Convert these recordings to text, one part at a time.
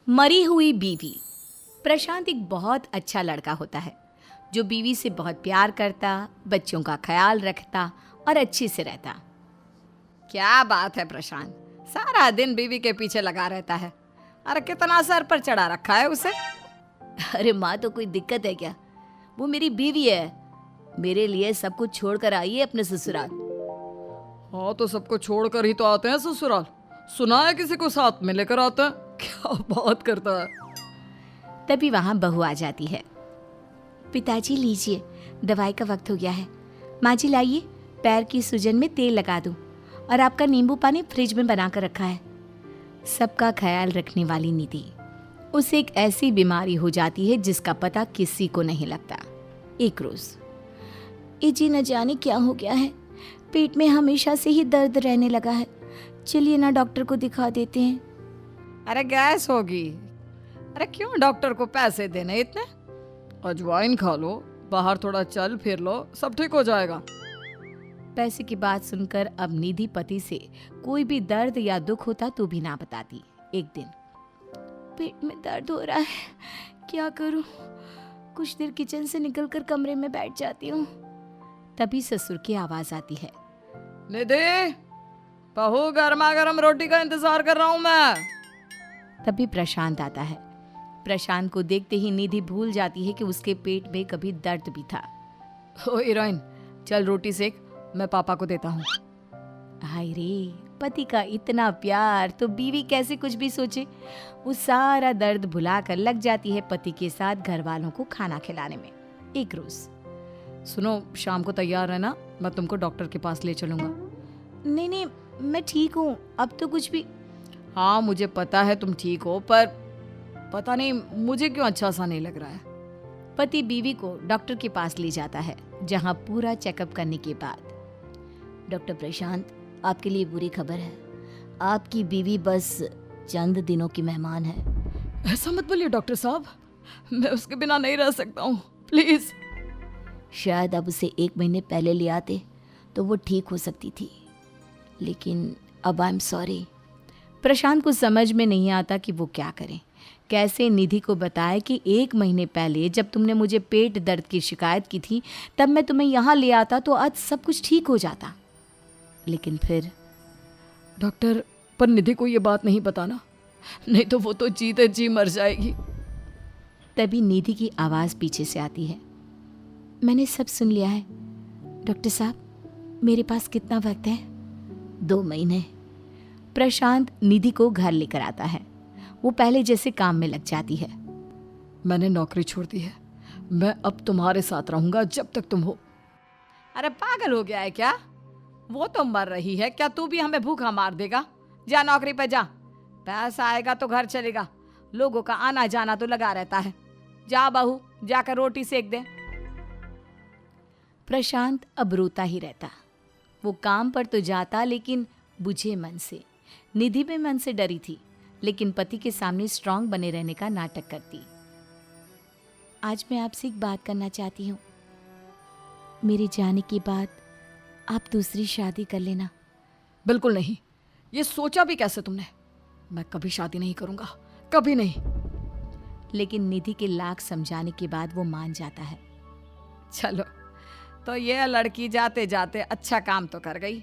मरी हुई बीवी। प्रशांत एक बहुत अच्छा लड़का होता है जो बीवी से बहुत प्यार करता, बच्चों का ख्याल रखता और अच्छे से रहता। क्या बात है प्रशांत, सारा दिन बीवी के पीछे लगा रहता है। अरे कितना सर पर चढ़ा रखा है उसे। अरे माँ, तो कोई दिक्कत है क्या? वो मेरी बीवी है, मेरे लिए सब कुछ छोड़कर आई है अपने ससुराल। हाँ तो सबको छोड़कर ही तो आते हैं ससुराल। सुना है किसी को साथ में लेकर आते हैं। क्या बात करता है। तभी वहां बहू आ जाती है। पिताजी लीजिए, दवाई का वक्त हो गया है। माँ जी लाइए, पैर की सूजन में तेल लगा दूं, और आपका नींबू पानी फ्रिज में बना कर रखा है। सबका ख्याल रखने वाली निधि। उसे एक ऐसी बीमारी हो जाती है जिसका पता किसी को नहीं लगता। एक रोज जी न जाने क्या हो गया है, पेट में हमेशा से ही दर्द रहने लगा है। चलिए ना डॉक्टर को दिखा देते हैं। अरे गैस होगी। अरे क्यों डॉक्टर को पैसे देने इतने? अजवाइन खा लो, बाहर थोड़ा चल फिर लो, सब ठीक हो जाएगा। पैसे की बात सुनकर अब निधि पति से कोई भी दर्द या दुख होता तो भी ना बताती। एक दिन, पेट में दर्द हो रहा है, क्या करूं? कुछ देर किचन से निकलकर कमरे में बैठ जाती हूँ। तभी ससुर की आवाज आती है। निधि, बहू गर्मा गर्म रोटी का इंतजार कर रहा हूँ मैं। तभी प्रशांत आता है। प्रशांत को देखते ही निधि भूल जाती है कि उसके पेट में कभी दर्द भी था। ओ हीरोइन, चल रोटी सेक, मैं पापा को देता हूँ। हाय रे, पति का इतना प्यार तो बीवी कैसे कुछ भी सोचे। वो सारा दर्द भुलाकर लग जाती है पति के साथ घर वालों को खाना खिलाने में। एक रोज, सुनो, शाम को तैयार रहना, मैं तुमको डॉक्टर के पास ले चलूंगा। नहीं नहीं, मैं ठीक हूँ, अब तो कुछ भी। हाँ मुझे पता है तुम ठीक हो, पर पता नहीं मुझे क्यों अच्छा सा नहीं लग रहा है। पति बीवी को डॉक्टर के पास ले जाता है, जहाँ पूरा चेकअप करने के बाद, डॉक्टर प्रशांत, आपके लिए बुरी खबर है। आपकी बीवी बस चंद दिनों की मेहमान है। ऐसा मत बोलिए डॉक्टर साहब, मैं उसके बिना नहीं रह सकता हूँ, प्लीज। शायद अब उसे 1 महीने पहले ले आते तो वो ठीक हो सकती थी, लेकिन अब आई एम सॉरी। प्रशांत को समझ में नहीं आता कि वो क्या करे, कैसे निधि को बताए कि 1 महीने पहले जब तुमने मुझे पेट दर्द की शिकायत की थी तब मैं तुम्हें यहाँ ले आता तो आज सब कुछ ठीक हो जाता। लेकिन फिर डॉक्टर, पर निधि को ये बात नहीं बताना, नहीं तो वो तो जीते जी मर जाएगी। तभी निधि की आवाज पीछे से आती है। मैंने सब सुन लिया है डॉक्टर साहब, मेरे पास कितना वक्त है? 2 महीने। प्रशांत निधि को घर लेकर आता है। वो पहले जैसे काम में लग जाती है। मैंने नौकरी छोड़ दी है, मैं अब तुम्हारे साथ रहूंगा जब तक तुम हो। अरे पागल हो गया है क्या? वो तो मर रही है, क्या तू भी हमें भूखा मार देगा? जा नौकरी पे जा, पैसा आएगा तो घर चलेगा, लोगों का आना जाना तो लगा रहता है। जा बहू, जाकर रोटी सेक दे। प्रशांत अब रोता ही रहता। वो काम पर तो जाता लेकिन बुझे मन से। निधि भी मन से डरी थी, लेकिन पति के सामने स्ट्रांग बने रहने का नाटक करती। आज मैं आपसे एक बात करना चाहती हूँ। मेरे जाने के बाद आप दूसरी शादी कर लेना। बिल्कुल नहीं, ये सोचा भी कैसे तुमने? मैं कभी शादी नहीं करूंगा, कभी नहीं। लेकिन निधि के लाख समझाने के बाद वो मान जाता है। चलो, तो ये लड़की जाते जाते अच्छा काम तो कर गई,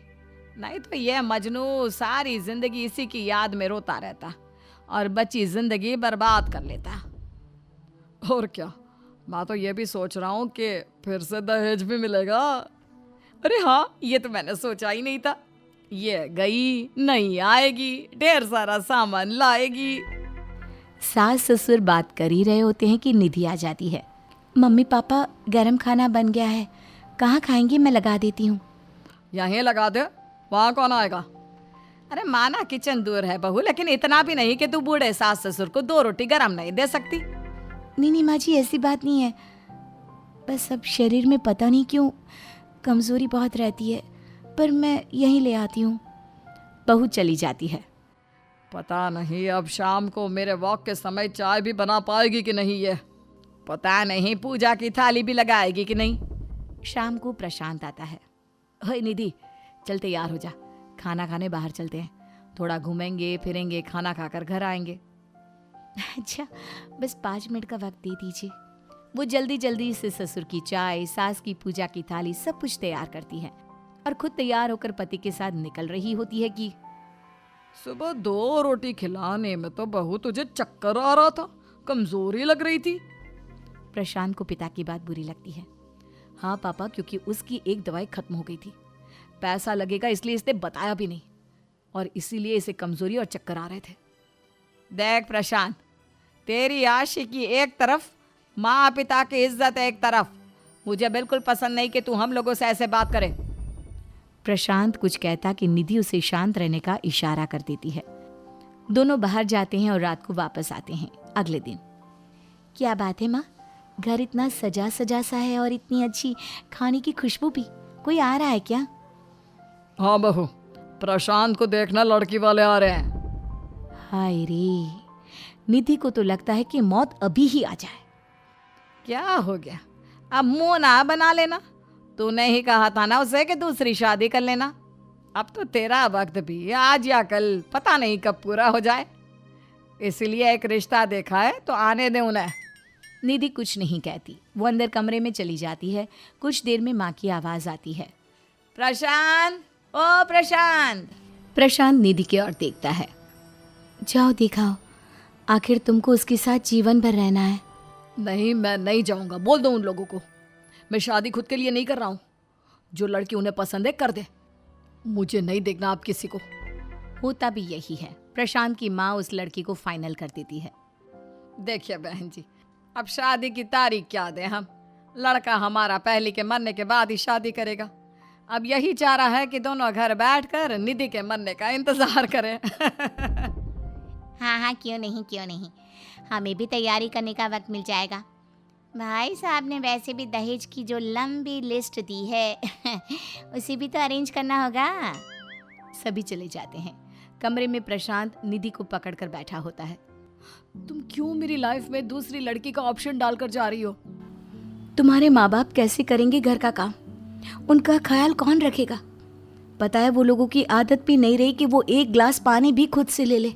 नहीं तो ये मजनू सारी जिंदगी इसी की याद में रोता रहता और बची जिंदगी बर्बाद कर लेता। और क्या, मैं तो ये भी सोच रहा हूँ कि फिर से दहेज भी मिलेगा। अरे हाँ, ये तो मैंने सोचा ही नहीं था। ये गई नहीं आएगी, ढेर सारा सामान लाएगी। सास ससुर बात कर ही रहे होते हैं कि निधि आ जाती है। मम्मी पापा, गरम खाना बन गया है, कहाँ खाएंगे? मैं लगा देती हूँ। यहीं लगा दे, वहाँ कौन आएगा? अरे माना किचन दूर है बहू, लेकिन इतना भी नहीं कि तू बूढ़े सास ससुर को 2 रोटी गरम नहीं दे सकती। नहीं माँ जी, ऐसी बात नहीं है, बस अब शरीर में पता नहीं क्यों कमजोरी बहुत रहती है, पर मैं यहीं ले आती हूँ। बहू चली जाती है। पता नहीं अब शाम को मेरे वॉक के समय चाय भी बना पाएगी कि नहीं, ये पता नहीं पूजा की थाली भी लगाएगी कि नहीं। शाम को प्रशांत आता है। ओए निधि, चल तैयार हो जा, खाना खाने बाहर चलते हैं, थोड़ा घूमेंगे फिरेंगे, खाना खाकर घर आएंगे। अच्छा, बस 5 मिनट का वक्त दे दीजिए। वो जल्दी जल्दी से ससुर की चाय, सास की पूजा की थाली सब कुछ तैयार करती है और खुद तैयार होकर पति के साथ निकल रही होती है कि सुबह 2 रोटी खिलाने में तो बहू तुझे चक्कर आ रहा था, कमजोरी लग रही थी। प्रशांत को पिता की बात बुरी लगती है। हाँ पापा, क्योंकि उसकी एक दवाई खत्म हो गई थी। पैसा लगेगा इसलिए इसने बताया भी नहीं, और इसीलिए इसे कमजोरी और चक्कर आ रहे थे। देख प्रशांत, तेरी आशिकी एक तरफ, माँ पिता की इज्जत एक तरफ। मुझे बिल्कुल पसंद नहीं कि तू हम लोगों से ऐसे बात करे। प्रशांत कुछ कहता कि निधि उसे शांत रहने का इशारा कर देती है। दोनों बाहर जाते हैं और रात को वापस आते हैं। अगले दिन, क्या बात है माँ, घर इतना सजा सजा सा है और इतनी अच्छी खाने की खुशबू भी। कोई आ रहा है क्या? हाँ बहू, प्रशांत को देखना लड़की वाले आ रहे हैं। हाय रे, निधि को तो लगता है कि मौत अभी ही आ जाए। क्या हो गया, अब मुंह ना बना लेना। तूने ही कहा था ना उसे कि दूसरी शादी कर लेना। अब तो तेरा वक्त भी आज या कल पता नहीं कब पूरा हो जाए, इसलिए एक रिश्ता देखा है तो आने दे उन्हें। निधि कुछ नहीं कहती। वो अंदर कमरे में चली जाती है। कुछ देर में माँ की आवाज आती है, प्रशांत, ओ प्रशांत। प्रशांत निधि की ओर देखता है। जाओ दिखाओ, आखिर तुमको उसके साथ जीवन भर रहना है। नहीं, मैं नहीं जाऊंगा। बोल दो उन लोगों को, मैं शादी खुद के लिए नहीं कर रहा हूं। जो लड़की उन्हें पसंद है कर दे, मुझे नहीं देखना आप किसी को। होता भी यही है। प्रशांत की माँ उस लड़की को फाइनल कर देती है। देखिए बहन जी, अब शादी की तारीख क्या दें हम? लड़का हमारा पहली के मरने के बाद ही शादी करेगा। अब यही चाह रहा है कि दोनों घर बैठकर निधि के मरने का इंतजार करें। हाँ हाँ, क्यों नहीं क्यों नहीं, हमें भी तैयारी करने का वक्त मिल जाएगा। भाई साहब ने वैसे भी दहेज की जो लंबी लिस्ट दी है उसे भी तो अरेंज करना होगा। सभी चले जाते हैं। कमरे में प्रशांत निधि को पकड़कर बैठा होता है। तुम क्यों मेरी लाइफ में दूसरी लड़की का ऑप्शन डालकर जा रही हो? तुम्हारे माँ बाप कैसे करेंगे घर का काम? उनका ख्याल कौन रखेगा? पता है वो लोगों की आदत भी नहीं रही कि वो एक ग्लास पानी भी खुद से ले ले।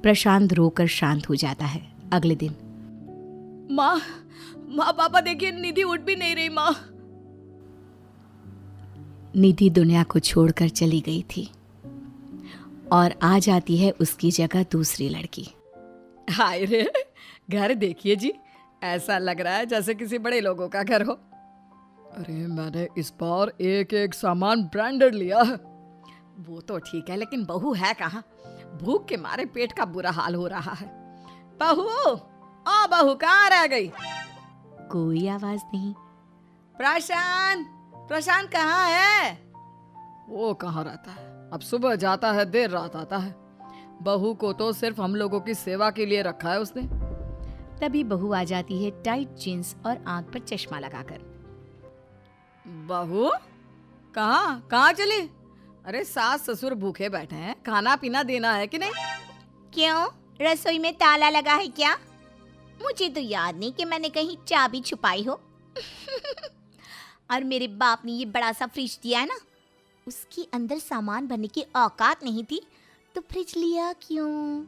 प्रशांत रोकर शांत हो जाता है। अगले दिन, माँ पापा देखिए, निधि उठ भी नहीं रही। माँ, निधि दुनिया को छोड़कर चली गई थी और आ जाती है उसकी जगह दूसरी लड़की। हाय रे, घर देखिए जी, ऐसा लग रहा है जैसे किसी बड़े लोगों का घर हो। अरे मैंने इस बार एक एक सामान ब्रांडेड लिया है। वो तो ठीक है, लेकिन बहू है कहाँ? भूख के मारे पेट का बुरा हाल हो रहा है। बहू, ओ बहू, कहाँ रह गई? कोई आवाज नहीं। प्रशांत कहाँ है? वो कहाँ रहता है? अब सुबह जाता है, देर रात आता है। बहू को तो सिर्फ हम लोगों की सेवा के लिए रखा है उसने। तभी बहू आ जाती है, टाइट जींस और आंख पर चश्मा लगाकर। बहू, कहाँ चली? अरे सास ससुर भूखे बैठे हैं, खाना पीना देना है कि नहीं? क्यों, रसोई में ताला लगा है क्या? मुझे तो याद नहीं कि मैंने कहीं चाबी छुपाई हो। और मेरे बाप ने ये बड़ा सा फ्रिज दिया है ना, उसके अंदर सामान भरने की औकात नहीं थी तो फ्रिज लिया क्यों?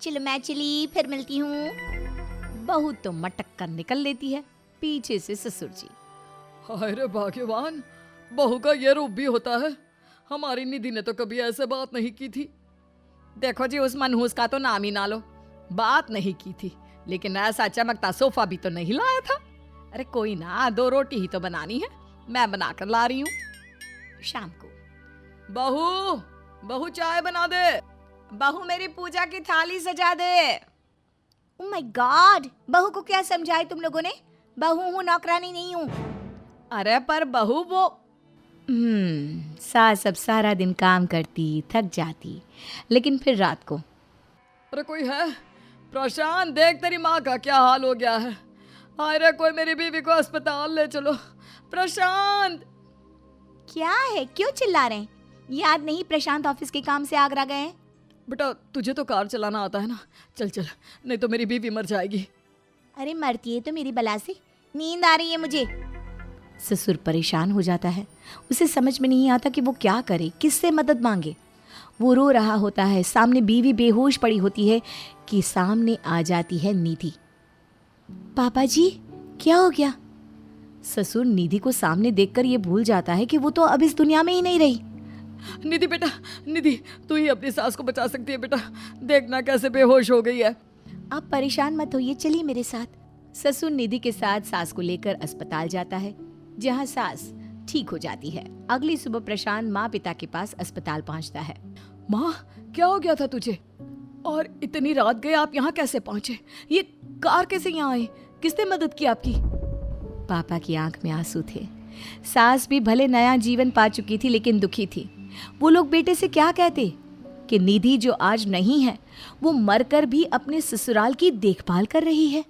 चलो मैं चली, फिर मिलती हूँ। बहू तो मटक कर निकल लेती है। पीछे से ससुर जी, हाय रे भाग्यवान, बहू का ये रूप भी होता है। हमारी निधि ने तो कभी ऐसे बात नहीं की थी। देखो जी, उस मनहूस का तो नाम ही ना लो। बात नहीं की थी, लेकिन ऐसा चमकता सोफा भी तो नहीं लाया था। अरे कोई ना, 2 रोटी ही तो बनानी है, मैं बनाकर ला रही हूँ। शाम को, बहू चाय बना दे। बहू मेरी पूजा की थाली सजा दे। ओह माय गॉड, बहू को क्या समझाए तुम लोगों ने? बहू हूँ, नौकरानी नहीं हूँ। अरे पर बहू वो सास अब सारा दिन काम करती, थक जाती, लेकिन फिर रात को, अरे कोई है? प्रशांत, देख तेरी माँ का क्या हाल हो गया है। हाय रे, कोई मेरी बीवी को अस्पताल ले चलो। प्रशांत, क्या है, क्यों चिल्ला रहे हैं? याद नहीं प्रशांत ऑफिस के काम से आगरा गए हैं? बेटा तुझे तो कार चलाना आता है ना, चल चल, नहीं तो मेरी बीवी मर जाएगी। अरे मरती है तो मेरी बला से, नींद आ रही है मुझे। ससुर परेशान हो जाता है। उसे समझ में नहीं आता कि वो क्या करे, किससे मदद मांगे। वो रो रहा होता है, सामने बीवी बेहोश पड़ी होती है कि सामने आ जाती है निधि। पापा जी, क्या हो गया? ससुर निधि को सामने देखकर ये भूल जाता है कि वो तो अब इस दुनिया में ही नहीं रही। निधि बेटा, निधि तू ही अपनी सास को बचा सकती है बेटा, देखना कैसे बेहोश हो गई है। आप परेशान मत होइए, चलिए मेरे साथ। ससुर निधि के साथ सास को लेकर अस्पताल जाता है, जहां सास ठीक हो जाती है। अगली सुबह प्रशांत माँ पिता के पास अस्पताल पहुंचता है। माँ, क्या हो गया था तुझे? और इतनी रात गए आप यहाँ कैसे पहुंचे? ये कार कैसे यहाँ आई? किसने मदद की आपकी? पापा की आंख में आंसू थे। सास भी भले नया जीवन पा चुकी थी, लेकिन दुखी थी। वो लोग बेटे से क्या कहते कि निधि जो आज नहीं है, वो मरकर भी अपने ससुराल की देखभाल कर रही है।